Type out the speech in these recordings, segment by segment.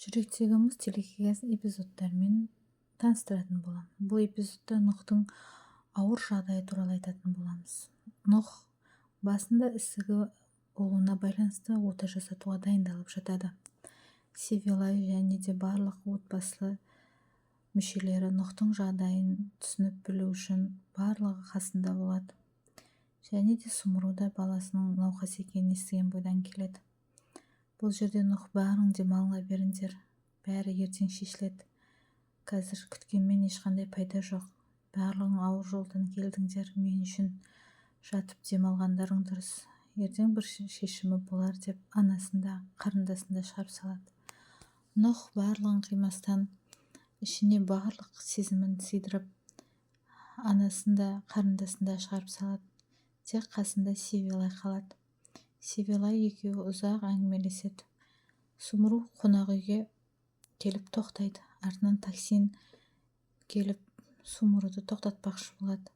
Жүректегі мұз телехикаясын эпизодтарымен таныстыратын боламын. Бұл эпизодта Нұхтың ауыр жағдайы туралы айтатын боламыз. Нұх басында ісігі болуына байланысты ота жасатуға дайындалып жатады. Севилай және де барлық отбасы мүшелері Нұхтың жағдайын түсініп білу үшін барлығы қасында болады. Және де Сумру да баласының науқас екенін естіген бойдан келеді. Бұл жерде Нұх бәрің демалыңа беріңдер, бәрі ертең шешіледі. Қазір күткенмен ешқандай пайда жоқ. Барлығың ауыр жолдан келдіңдер, мен үшін жатып демалғандарың дұрыс. Ертең бір шешімі болар деп анасын да қарындасын да шығарып салады. Нұх барлығын қимастан ішіне барлық сезімін сыйдырып, анасын да қарындасын да шығарып салады. Тек қасында Севилай қалады. Севилай екеуі ұзақ әңгімелеседі. Сумру қонақ үйге келіп тоқтайды. Артынан Таксин келіп Сумруды тоқтатпақшы болады.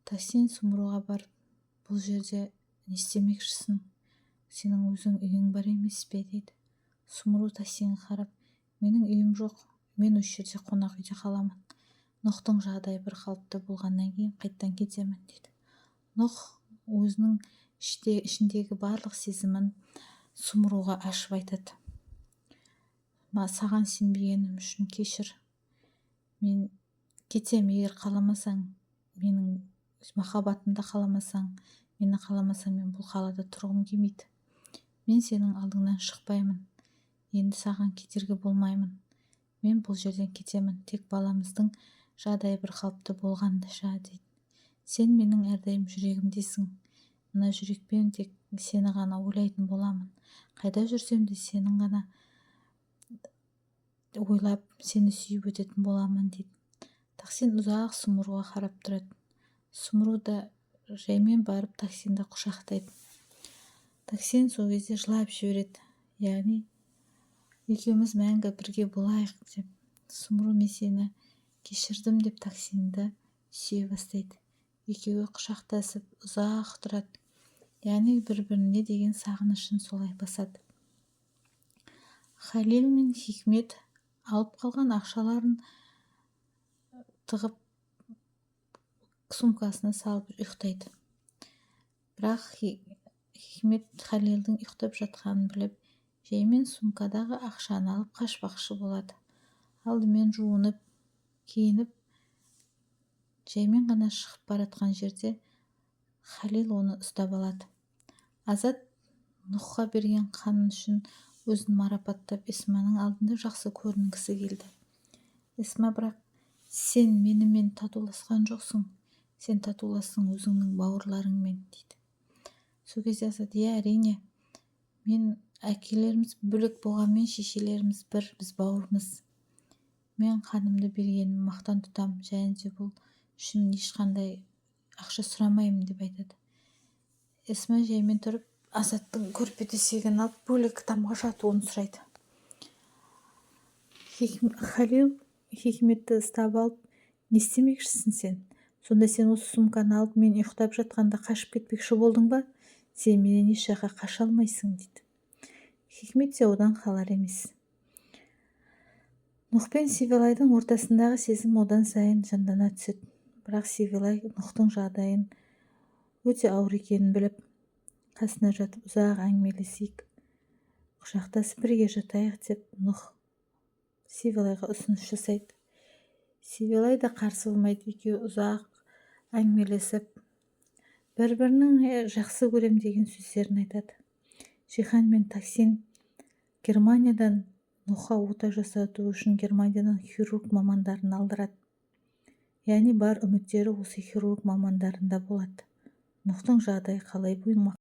Таксин Сумруға барып, бұл жерде не істемекшісің? Сенің өзің үйің бар емес пе дейді. Сумру Таксинге қарап, менің үйім жоқ, мен осы жерде қонақ үйде қаламын. Нұхтың жағдайы бір қалыпты болғаннан кейін қайттан кетемін дейді. Нұх өзінің ішіндегі барлық сезімін Сумруға ашып айтады. Саған сенбегенім үшін кешір. Мен кетем, егер қаламасаң, менің махаббатымды қаламасаң, мені қаламасаң, мен бұл қалада тұрғым келмейді. Мен сенің алдыңнан шықпаймын. Енді саған кедергі болмаймын. Мен бұл жерден кетемін. Тек баламыздың жағдайы бір қалыпты болғанша дейді. Сен менің әрдайым жүрегімдесің. Мына жүрекпен тек сені ғана ойлайтын боламын. Қайда жүрсем де сенің ғана ойлап, сені сүйіп өтетін боламын дейді. Таксин ұзақ Сумруға қарап тұрады. Сумру да жаймен барып Таксинді құшақтайды. Таксин сол кезде жылап жібереді. Яғни екеуміз мәңгі бірге болайық деп. Сумру мен сені кешірдім деп Таксинді сүйе бастайды. Екеуі құшақтасып ұзақ тұрады. Яғни бір-біріне деген сағынышын солай басады. Халил мен Хикмет алып қалған ақшаларын тығып сумкасына салып ұйықтайды. Бірақ Хикмет Халилдің ұйықтап жатқанын біліп, жаймен сумкадағы ақшаны алып қашпақшы болады. Алдымен жуынып, киініп, жаймен ғана шығып баратқан жерде Халил оны ұстап алады. Азат Нұхқа берген қаны үшін өзін марапаттап Эсманың алдында жақсы көрінгісі келді. Эсма, бірақ сен менімен татуласқан жоқсың. Сен татулассың өзіңнің бауырларыңмен дейді. Сол кезде Азат, әрине, мен әкелеріміз бөлек болғанмен шешелеріміз бір, біз бауырмыз. Мен қанымды бергенім мақтан тұтам, және де бұл үшін ешқандай ақша сұрамаймын деп айтады. Эсма жаймен тұрып, Азаттың көрпе-төсегін алып бөлек тамға жатуын сұрайды. Халил Хикметті ұстап алып, не істемекшісің сен? Сонда сен осы сумканы алып, мен ұйықтап жатқанда қашып кетпекші болдың ба? Сен менен еш жаққа қаша алмайсың дейді. Хикмет те одан қалар емес. Нұх пен Севилайдың ортасындағы сезім одан сайын жандана түседі. Бірақ Севилай Нұхтың жағдайын өте ауыр екенін біліп, қасына жатып ұзақ әңгімелесейік, құшақтасып бірге жатайық деп Нұх Севилайға ұсыныс жасайды. Севилай да қарсы болмайды. Екеуі ұзақ әңгімелесіп, бір-бірінің жақсы көрем деген сөздерін айтады. Жихан мен Таксин Германиядан Нұхқа ота жасату үшін Германиядан хирург мамандарын алдырады. Яғни бар үміттері осы хирург мамандарында болады. Нұхтың жағдайы қалай болмақ?